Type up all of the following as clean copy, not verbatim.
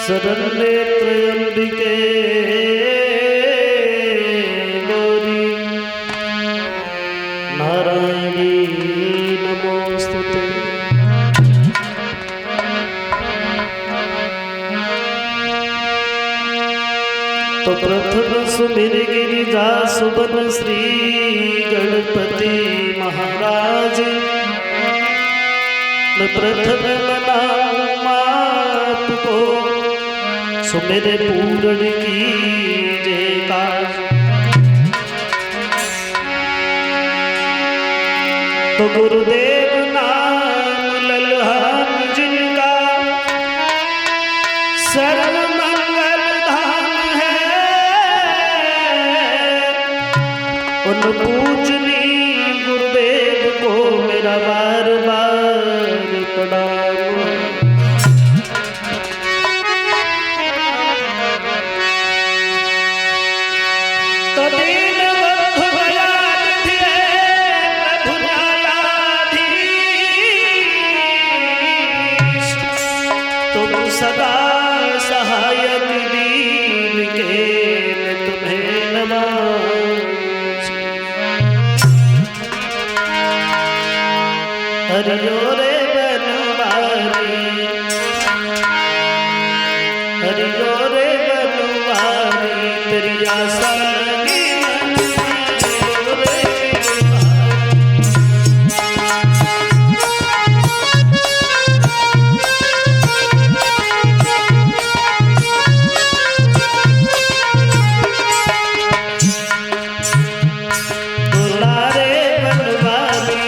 शरण्ये त्र्यंबिके गौरी नारायणी नमोस्तुते। तो प्रथम सुमिर गिरिजा सुबन श्री गणपति महाराज। मैं प्रथम मनाऊं मात को सुमेरे पूरण की जय काज। तो गुरुदेव नाम लल्हान जिनका सर्व मंगल धाम है। उन पूजनी गुरुदेव को मेरा बार बार प्रणाम। तो दीन बंधु दयानिधि प्रभु न्यायाधीश, तुम सदा सहायक दीन के मैं तुम्हें नमाज। हरियो रे बनवारी, हरियो रे बनवारी, तेरी आशा लगी मन में रे दुलारे बनवारी।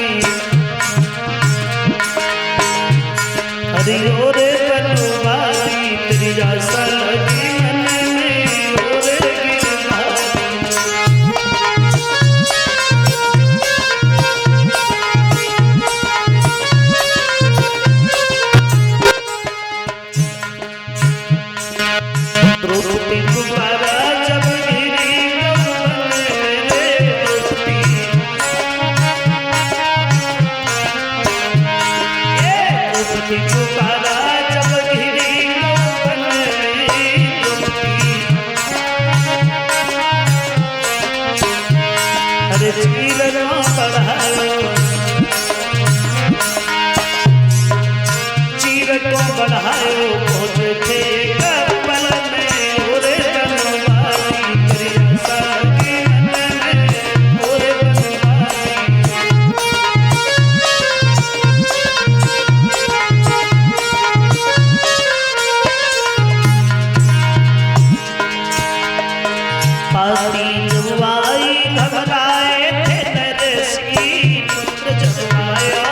हरियो रे बनवारी, तेरी आशा लगी मन में रे गिरधारी। द्रौपदी पुकारा जब गिरी गौवन रे द्रौपदी। द्रौपदी पुकारा जब गिरी गौवन रे द्रौपदी। अरे चीरनो बढ़ायो, चीर को बढ़ायो पहुँच थे कपल में ओरे बनवारी। तेरी आशा लगी मन में ओरे बनवारी। पाती जवाई घबराए थे नरसी, पुत्र जन्माया।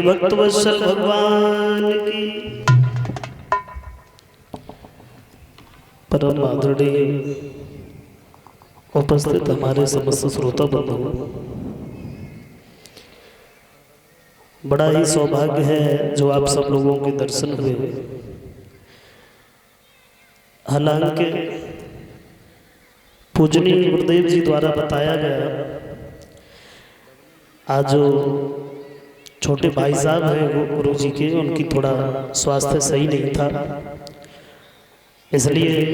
प्रिय भक्त वत्सल भगवान की। परम आदरणीय उपस्थित हमारे समस्त श्रोता बंधु, बड़ा ही सौभाग्य है जो आप सब लोगों के दर्शन हुए। हालांकि पूजनीय गुरुदेव जी द्वारा बताया गया, आज जो छोटे भाई साहब हैं गुरु जी के, उनकी थोड़ा स्वास्थ्य सही नहीं था, इसलिए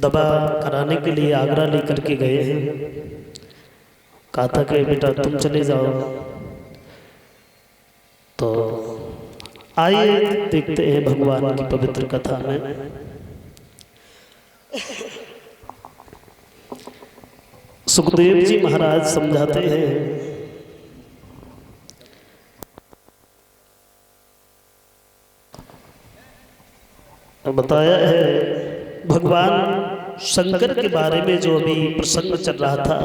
दवा कराने के लिए आगरा लेकर के गए हैं। कहा था कि बेटा तुम चले जाओ, तो आइए देखते हैं भगवान की पवित्र कथा में। सुखदेव जी महाराज समझाते हैं, बताया है भगवान शंकर के बारे में जो अभी प्रसंग चल रहा था,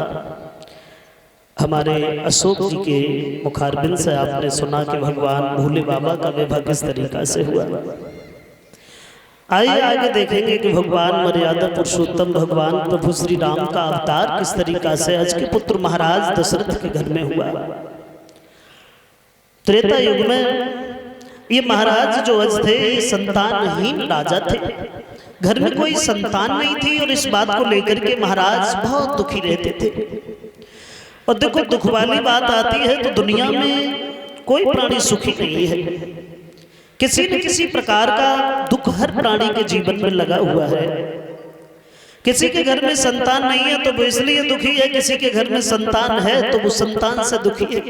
हमारे अशोक जी के मुखारबिंद से आपने सुना कि भगवान भोले बाबा का विवाह किस तरीका से हुआ। आइए आगे देखेंगे कि भगवान मर्यादा पुरुषोत्तम भगवान प्रभु श्री राम का अवतार किस तरीका से आज के पुत्र महाराज दशरथ के घर में हुआ। त्रेता युग में ये महाराज जो आज थे संतानहीन राजा थे, घर में कोई संतान नहीं थी, और इस बात को लेकर के महाराज बहुत दुखी रहते थे। और देखो दुख वाली बात आती है तो दुनिया में कोई प्राणी सुखी नहीं है, किसी न किसी प्रकार का दुख हर प्राणी के जीवन में लगा हुआ है। किसी के घर में संतान नहीं है तो वो इसलिए दुखी है, किसी के घर में संतान है तो वो संतान से दुखी है।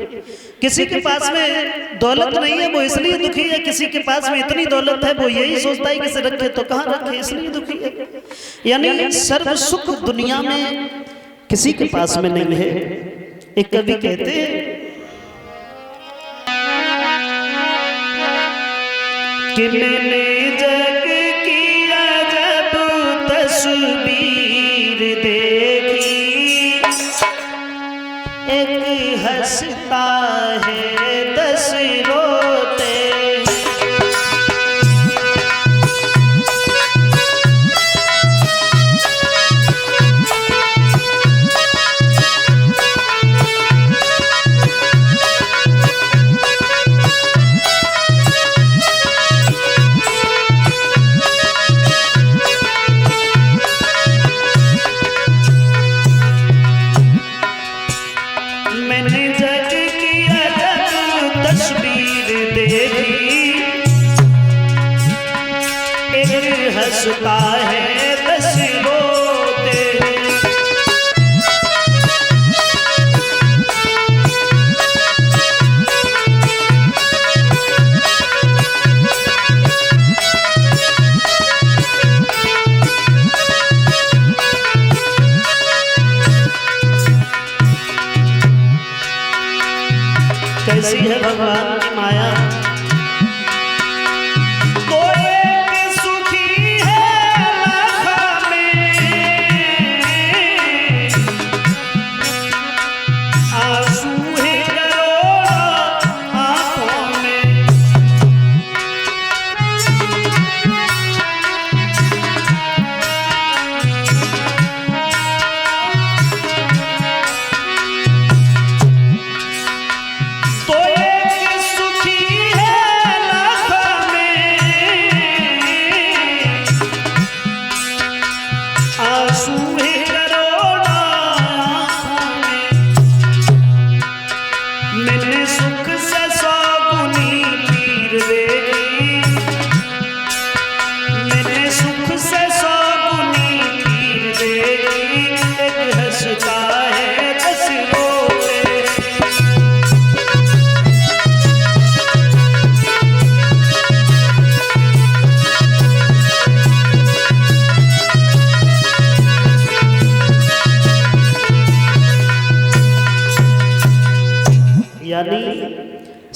किसी के पास में दौलत नहीं है वो इसलिए दुखी है, किसी के पास में इतनी दौलत है वो यही सोचता है कि इसे रखे तो कहाँ रखे, इसलिए दुखी है। यानी सर्व सुख दुनिया में किसी के पास में नहीं है। एक कवि कहते हैं कि मैंने जग की अजब तस्वीर देखी, एक हंसता है 10 रोते। हंसता है 10 रोते। कैसी है भगवान की माया,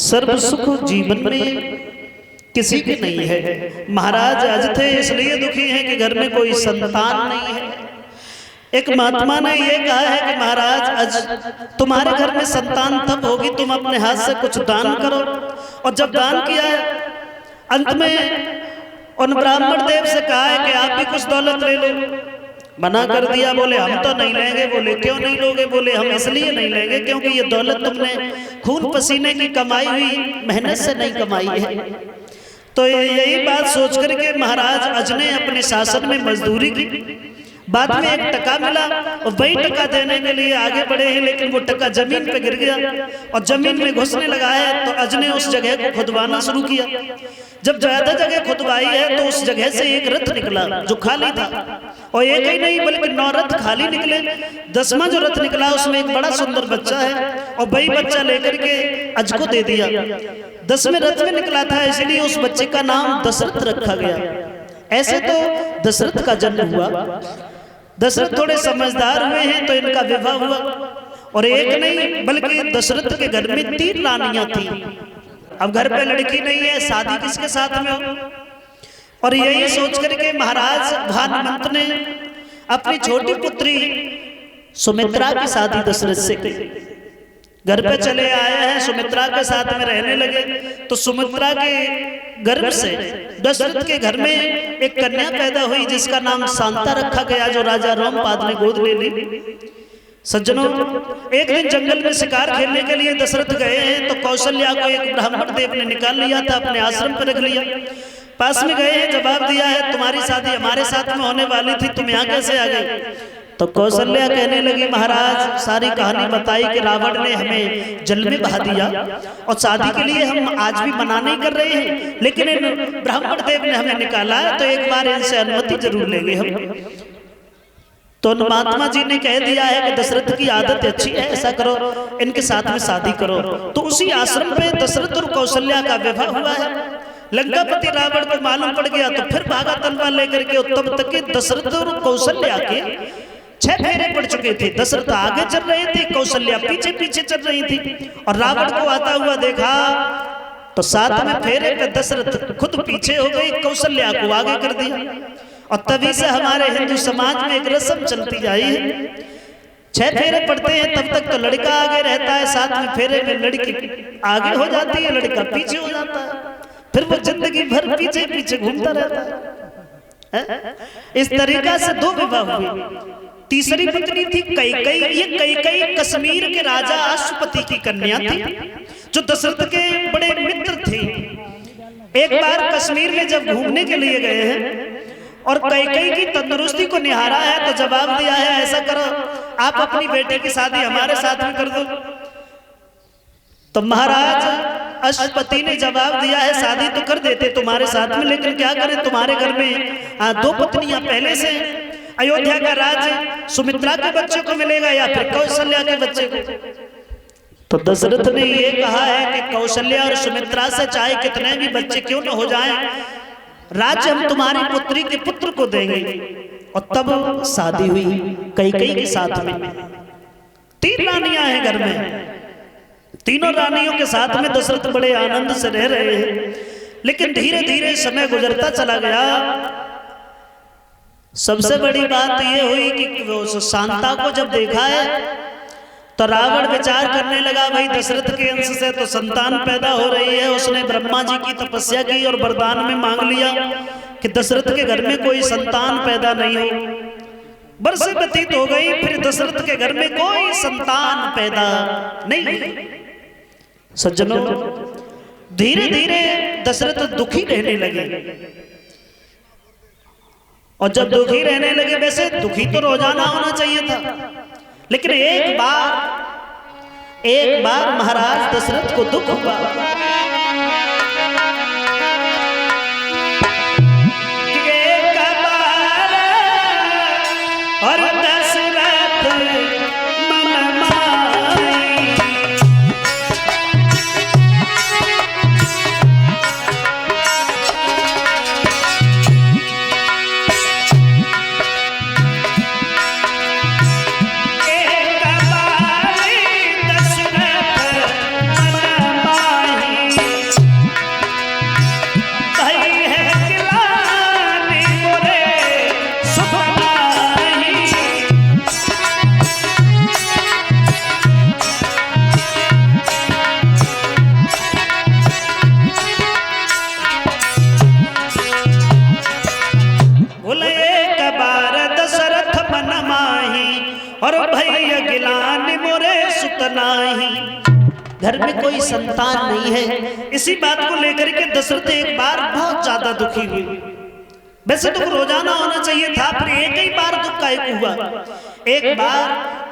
सर्व सुख जीवन में किसी के नहीं है। महाराज आज थे इसलिए दुखी हैं कि घर में कोई संतान नहीं है। एक महात्मा ने ये कहा है कि महाराज आज तुम्हारे घर में संतान तब होगी तुम अपने हाथ से कुछ दान करो। और जब दान किया है, अंत में उन ब्राह्मण देव से कहा है कि आप भी कुछ दौलत ले लो। मना कर दिया, बोले हम तो नहीं लेंगे। बोले क्यों नहीं लोगे? बोले हम इसलिए नहीं लेंगे क्योंकि ये दौलत तुमने खून पसीने की कमाई हुई मेहनत से नहीं कमाई है। तो यही बात सोच करके महाराज अजने अपने शासन में मजदूरी की। बाद में एक टका मिला और वही टका देने के लिए आगे बढ़े हैं, लेकिन वो टका जमीन पे गिर गया और जमीन में घुसने लगा है। तो अजने उस जगह को खुदवाना शुरू किया। जब ज्यादा जगह खुदवाई है तो उस जगह से एक रथ निकला जो खाली था, और एक ही नहीं बल्कि 9 रथ खाली निकले। 10वां जो रथ निकला उसमें एक बड़ा सुंदर बच्चा है और वही बच्चा लेकर के अज को दे दिया। 10वें रथ में निकला था, इसलिए उस बच्चे का नाम दशरथ रखा गया। ऐसे तो दशरथ का जन्म हुआ। दशरथ थोड़े समझदार हुए हैं तो इनका विवाह हुआ, और एक नहीं बल्कि दशरथ के घर में 3 रानियां थी। अब घर पे लड़की नहीं है, शादी किसके साथ में हो? और यही सोच करके महाराज भानुमंत ने अपनी छोटी पुत्री सुमित्रा की शादी दशरथ से की। घर पे चले आए हैं, सुमित्रा के साथ में रहने लगे। तो सुमित्रा के गर्भ से दशरथ के घर में एक कन्या पैदा हुई जिसका नाम शांता रखा गया, जो राजा रोमपाद ने गोद ले ली। सज्जनों, एक दिन जंगल में शिकार खेलने के लिए दशरथ गए हैं तो कौशल्या को एक ब्राह्मण देव ने निकाल लिया था, अपने आश्रम पर रख लिया। पास में गए हैं, जवाब दिया है तुम्हारी शादी हमारे साथ में होने वाली थी, तुम यहाँ कैसे आ गए? तो कौशल्या कहने लगी, महाराज सारी कहानी बताई कि रावण ने हमें जल में बहा दिया और शादी के लिए हम आज भी मना नहीं कर रहे हैं, लेकिन इन ब्राह्मण देव ने हमें निकाला है, तो एक बार इनसे अनुमति जरूर लेंगे हम। तो महात्मा जी ने कह दिया है कि दशरथ की आदत अच्छी है, ऐसा करो इनके साथ में शादी करो। तो उसी आश्रम में दशरथ और कौशल्या का विवाह हुआ है। लंकापति रावण को मालूम पड़ गया तो फिर भागा तलवार लेकर के। तब तक के दशरथ और कौशल्या के 6 फेरे पड़ चुके थे। दशरथ आगे चल रहे थे, कौशल्या पीछे पीछे चल रही थी, और रावण को आता हुआ देखा तो 7वें फेरे पे दशरथ खुद पीछे हो गई, कौशल्या को आगे कर दिया। और तभी से हमारे हिंदू समाज में एक रस्म चलती आई है, 6 फेरे पड़ते हैं तब तक तो लड़का आगे रहता है, 7वें फेरे में लड़की आगे हो जाती है, लड़का पीछे हो जाता है, फिर वो जिंदगी भर पीछे पीछे घूमता रहता है। इस तरीका से 2 विवाह हुए। तीसरी पत्नी थी कैकई। ये कैकई कश्मीर के राजा अश्वपति की कन्या थी, जो दशरथ के बड़े मित्र थे। एक बार कश्मीर में जब घूमने के लिए गए हैं और कैकई की तंदुरुस्ती को निहारा है तो जवाब दिया है, ऐसा करो आप अपनी बेटे की शादी हमारे साथ में कर दो। तो महाराज अश्वपति ने जवाब दिया है, शादी तो कर देते तुम्हारे साथ में, लेकिन क्या करें, तुम्हारे घर में 2 पत्नियां पहले से। अयोध्या का राज सुमित्रा के बच्चे को मिलेगा या फिर कौशल्या के बच्चे को? तो दशरथ ने ये कहा है कि कौशल्या और सुमित्रा से चाहे कितने भी बच्चे क्यों न हो जाएं, राज्य हम तुम्हारी पुत्री के पुत्र को देंगे। और तब शादी हुई कैकई के साथ में। 3 रानियां हैं घर में, तीनों रानियों के साथ में दशरथ बड़े आनंद से रह रहे हैं। लेकिन धीरे धीरे समय गुजरता चला गया। सबसे बड़ी बात यह हुई कि शांता को जब देखा है तो रावण विचार करने लगा, भाई दशरथ के अंश से तो संतान पैदा हो रही है। उसने ब्रह्मा जी की तपस्या की और वरदान में मांग लिया कि दशरथ के घर में कोई संतान पैदा नहीं हो। बरसें व्यतीत हो गई, फिर दशरथ के घर में कोई संतान पैदा नहीं। सज्जनों, धीरे धीरे दशरथ दुखी रहने लगे। और जब दुखी रहने लगे, वैसे दुखी तो रोजाना होना चाहिए था, लेकिन एक बार महाराज दशरथ को दुख हुआ कि एक बार और दशरथ मन माई, और भैया गिलान मोरे सुतनाही, घर में कोई संतान नहीं है। इसी बात को लेकर के दशरथ एक बार बहुत ज्यादा दुखी हुए। वैसे तो रोजाना होना चाहिए था, फिर एक ही बार दुख का एक हुआ। एक बार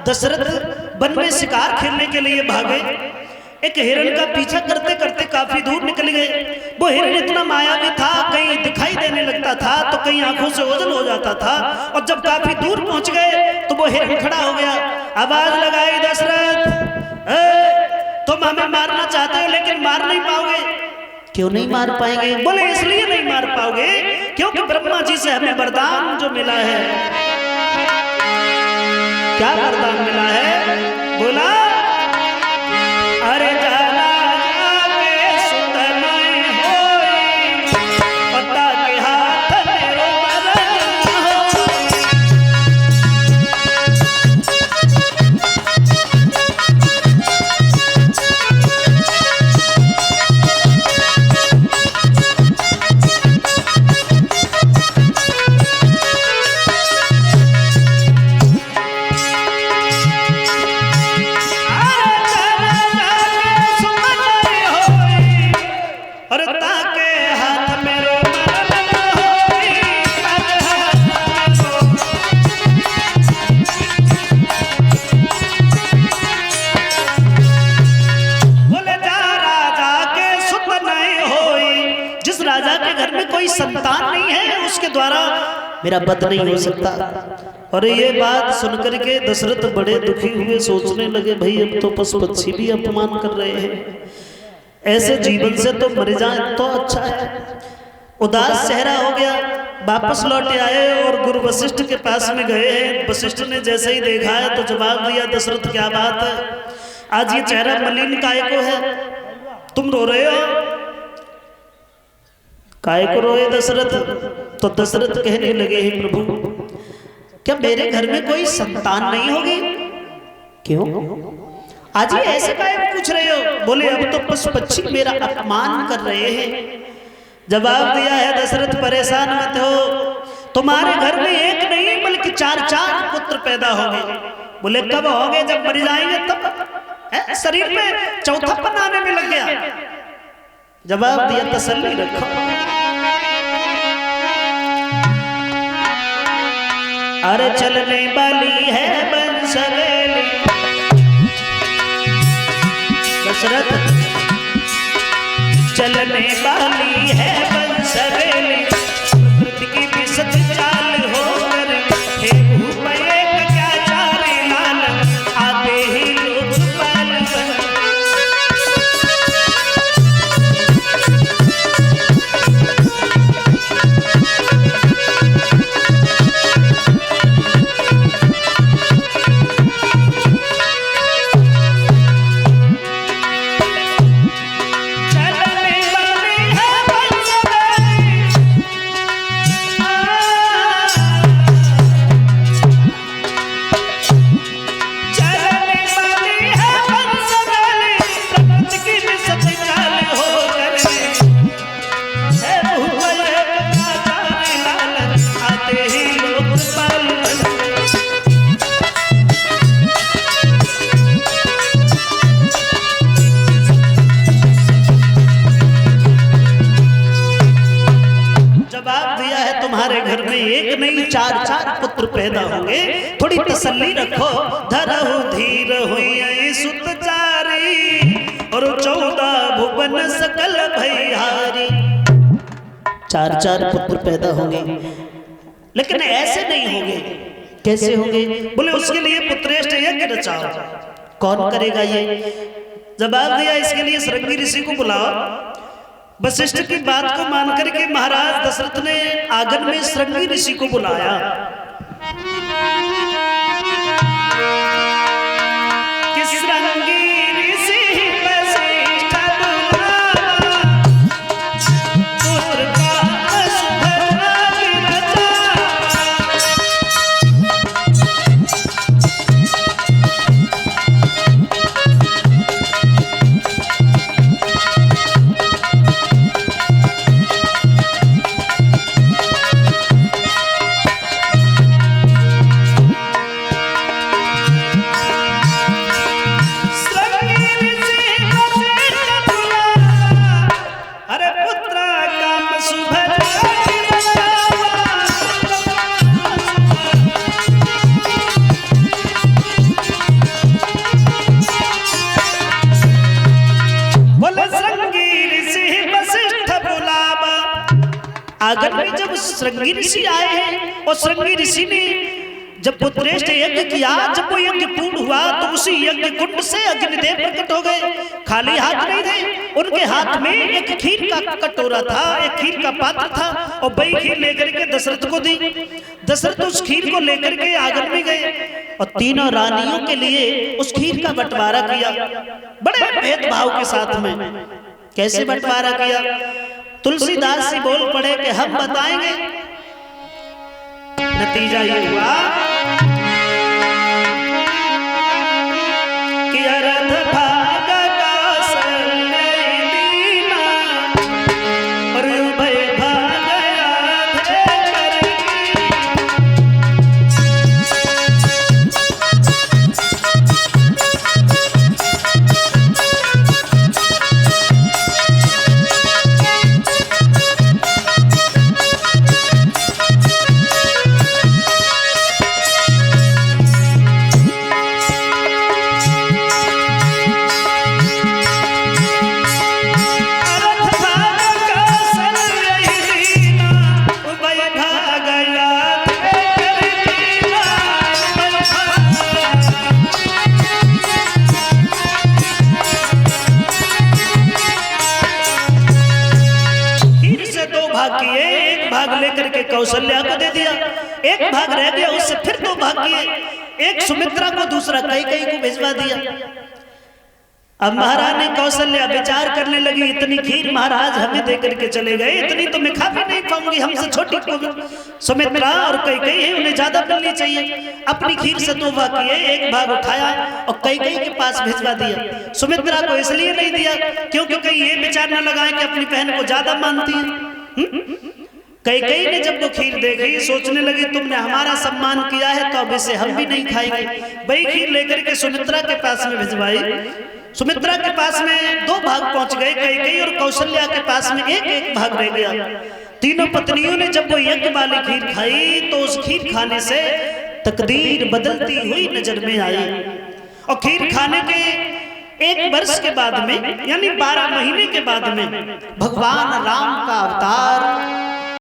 दशरथ वन में शिकार खेलने के लिए भागे, एक हिरण का पीछा करते करते काफी दूर निकल गए। वो हिरण इतना मायावी था, कहीं दिखाई देने लगता था तो कहीं आंखों से ओझल हो जाता था। और जब काफी दूर पहुंच गए तो वो हिरण खड़ा हो गया। आवाज लगाई, दशरथ तुम हमें मारना चाहते हो लेकिन मार नहीं पाओगे। क्यों नहीं मार पाएंगे? बोले इसलिए नहीं मार पाओगे क्योंकि ब्रह्मा जी से हमें वरदान जो मिला है। क्या वरदान मिला है? बोला, अरे जाना जाके सुतनाई होई, पता के हाथ मेरो मरण होई। संतान नहीं है उसके द्वारा मेरा वध नहीं हो सकता। और ये बात सुनकर के दशरथ बड़े दुखी हुए, सोचने लगे भाई अब तो पशु पक्षी भी अपमान कर रहे हैं, ऐसे जीवन से तो मर जाए तो अच्छा है। उदास चेहरा हो गया, वापस लौट आए और गुरु वशिष्ठ के पास में गए। वशिष्ठ ने जैसे ही देखा है तो जवाब दिया, दशरथ क्या बात है, आज ये चेहरा मलिन काय को है, तुम रो रहे हो? काय को रोए दशरथ? तो दशरथ कहने लगे, हे प्रभु क्या मेरे घर में कोई संतान नहीं होगी? क्यों आज ये ऐसे काय पूछ रहे हो? बोले अब तो पशु पक्षी मेरा अपमान कर रहे हैं। जवाब दिया है दशरथ परेशान मत हो, तुम्हारे घर में एक नहीं बल्कि 4 पुत्र पैदा होंगे। बोले कब होंगे? जब मर जाएंगे तब। शरीर में चौथापन आने में लग गया। जवाब दिया तसल्ली रखो, अरे चलने वाली है बंसवेली। दशरथ चलने वाली है बंसवेली, प्रकृति की विसत चाल होकर हे भूप एक क्या चारे लाल, आते ही लोग पाल पुत्र पैदा होंगे, थोड़ी तसल्ली रखो। धरहु धीर हुई सुत चारी, और 14 भुवन सकल भैहारी। 4 पुत्र पैदा होंगे, लेकिन ऐसे नहीं होंगे। कैसे होंगे? बोले उसके लिए पुत्रेष्ठ यज्ञ रचाओ। कौन करेगा ये? जवाब दिया इसके लिए श्रृंगी ऋषि को बुलाओ। वशिष्ठ की बात को मान करके महाराज दशरथ ने आंगन में श्रृंगी ऋषि को बुलाया। जब श्रृंगी ऋषि आए हैं और श्रृंगी ऋषि ने जब पुत्रेष्ठ यज्ञ किया, जब वो यज्ञ पूर्ण हुआ तो उसी यज्ञ कुंड से अग्निदेव प्रकट हो गए। खाली हाथ नहीं थे, उनके हाथ में एक खीर का कटोरा था, एक खीर का पात्र था और वही खीर लेकर के दशरथ को दी। दशरथ उस खीर को लेकर के आंगन में गए और तीनों रानियों के लिए उस खीर का बंटवारा किया, बड़े भेदभाव के साथ में। कैसे बंटवारा किया? तुलसीदास जी बोल पड़े कि हम बताएंगे। नतीजा ये हुआ कि अरथ भाग कौशल्या दीना और उभय भाग आधे करगी। कौशल्या को दे दिया, एक भाग रह गया, उससे फिर 2 भाग किए, एक सुमित्रा को, दूसरा कैकेयी को भिजवा दिया। अब महारानी कौशल्या विचार करने लगी, इतनी खीर महाराज हमें देकर के चले गए, इतनी तो मैं खा भी नहीं पाऊंगी, हमसे छोटी सुमित्रा और कैकेयी है, उन्हें ज्यादा मिलनी चाहिए। अपनी खीर से 2 भाग किए, एक भाग उठाया और कैकेयी के पास भिजवा दिया। सुमित्रा को इसलिए नहीं दिया क्योंकि कहीं ये विचार न लगाए कि अपनी बहन को ज्यादा मानती है। कैकेयी ने जब वो खीर देखी, सोचने लगी तुमने हमारा सम्मान किया है तो अब इसे हम भी नहीं खाएंगे। वही खीर लेकर के सुमित्रा के पास में भिजवाई। सुमित्रा के पास में 2 भाग पहुंच गए कैकेयी, और कौशल्या के पास में एक भाग रह गया। तीनों पत्नियों ने जब वो यज्ञ वाली खीर खाई तो उस खीर खाने से तकदीर बदलती हुई नजर में आई। और खीर खाने के 1 वर्ष के बाद में, यानी 12 महीने के बाद में, भगवान राम का अवतार